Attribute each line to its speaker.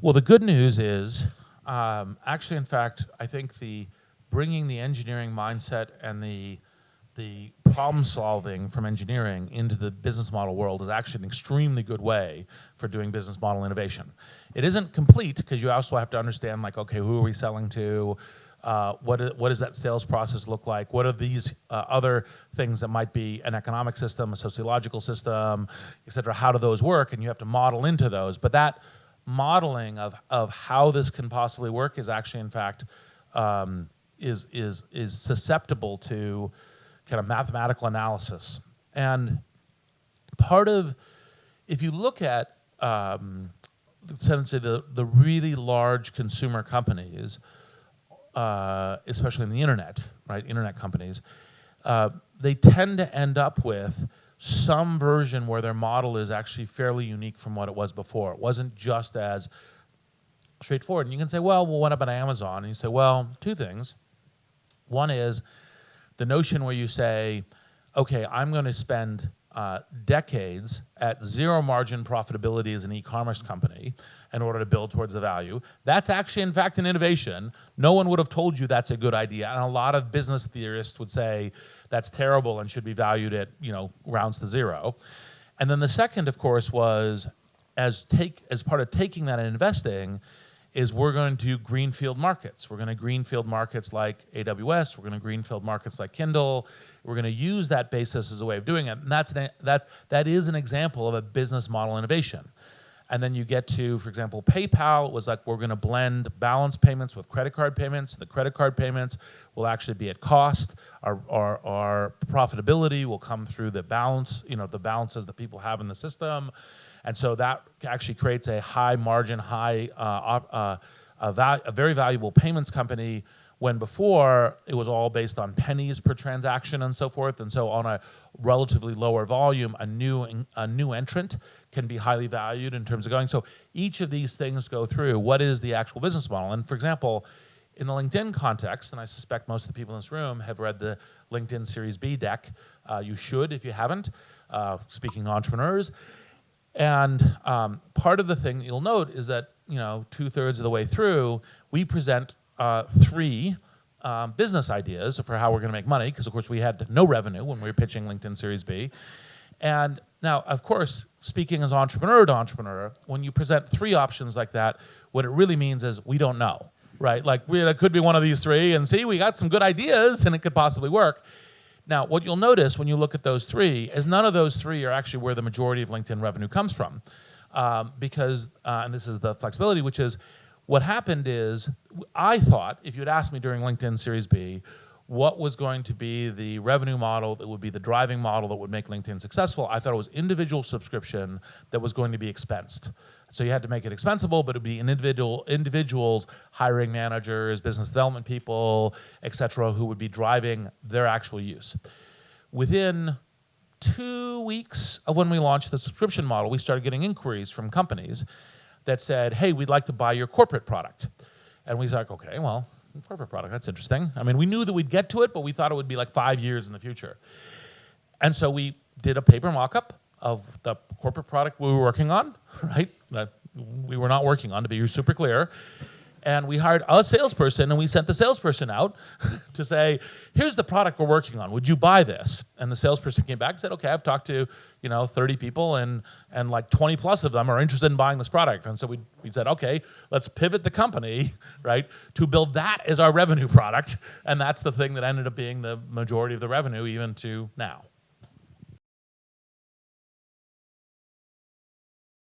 Speaker 1: Well, the good news is, actually, in fact, I think bringing the engineering mindset and the problem solving from engineering into the business model world is actually an extremely good way for doing business model innovation. It isn't complete because you also have to understand, like, okay, who are we selling to? What does that sales process look like? What are these other things that might be an economic system, a sociological system, et cetera? How do those work? And you have to model into those. But that modeling of how this can possibly work is actually, in fact, is susceptible to kind of mathematical analysis. And if you look at essentially the really large consumer companies, especially in the internet, right, internet companies, they tend to end up with some version where their model is actually fairly unique from what it was before. It wasn't just as straightforward. And you can say, well, what about Amazon? And you say, well, two things. One is the notion where you say, okay, I'm going to spend decades at zero margin profitability as an e-commerce company in order to build towards the value. That's actually, in fact, an innovation. No one would have told you that's a good idea. And a lot of business theorists would say that's terrible and should be valued at, rounds to zero. And then the second, of course, was as part of taking that and investing, is we're going to greenfield markets. We're going to greenfield markets like AWS. We're going to greenfield markets like Kindle. We're going to use that basis as a way of doing it. And that is an example of a business model innovation. And then you get to, for example, PayPal. It was like, we're going to blend balance payments with credit card payments. The credit card payments will actually be at cost. Our profitability will come through the balance, the balances that people have in the system. And so that actually creates a high margin, a very valuable payments company, when before it was all based on pennies per transaction and so forth. And so on a relatively lower volume, a new entrant can be highly valued in terms of going. So each of these things go through what is the actual business model. And for example, in the LinkedIn context, and I suspect most of the people in this room have read the LinkedIn Series B deck. You should if you haven't, speaking to entrepreneurs. And part of the thing you'll note is that 2/3 of the way through, we present three business ideas for how we're going to make money, because of course we had no revenue when we were pitching LinkedIn Series B. And now, of course, speaking as entrepreneur to entrepreneur, when you present three options like that, what it really means is we don't know, right? Like, it could be one of these three, and see, we got some good ideas, and it could possibly work. Now, what you'll notice when you look at those three is none of those three are actually where the majority of LinkedIn revenue comes from. Because, and this is the flexibility, which is, what happened is, I thought, if you'd asked me during LinkedIn Series B, what was going to be the revenue model that would be the driving model that would make LinkedIn successful, I thought it was individual subscription that was going to be expensed. So you had to make it expensible, but it would be individuals, hiring managers, business development people, et cetera, who would be driving their actual use. Within 2 weeks of when we launched the subscription model, we started getting inquiries from companies that said, hey, we'd like to buy your corporate product. And we was like, okay, well, corporate product, that's interesting. I mean, we knew that we'd get to it, but we thought it would be like 5 years in the future. And so we did a paper mock-up of the corporate product we were working on, right? That we were not working on, to be super clear. And we hired a salesperson, and we sent the salesperson out to say, here's the product we're working on. Would you buy this? And the salesperson came back and said, okay, I've talked to 30 people, and like 20 plus of them are interested in buying this product. And so we said, okay, let's pivot the company, right, to build that as our revenue product. And that's the thing that ended up being the majority of the revenue even to now.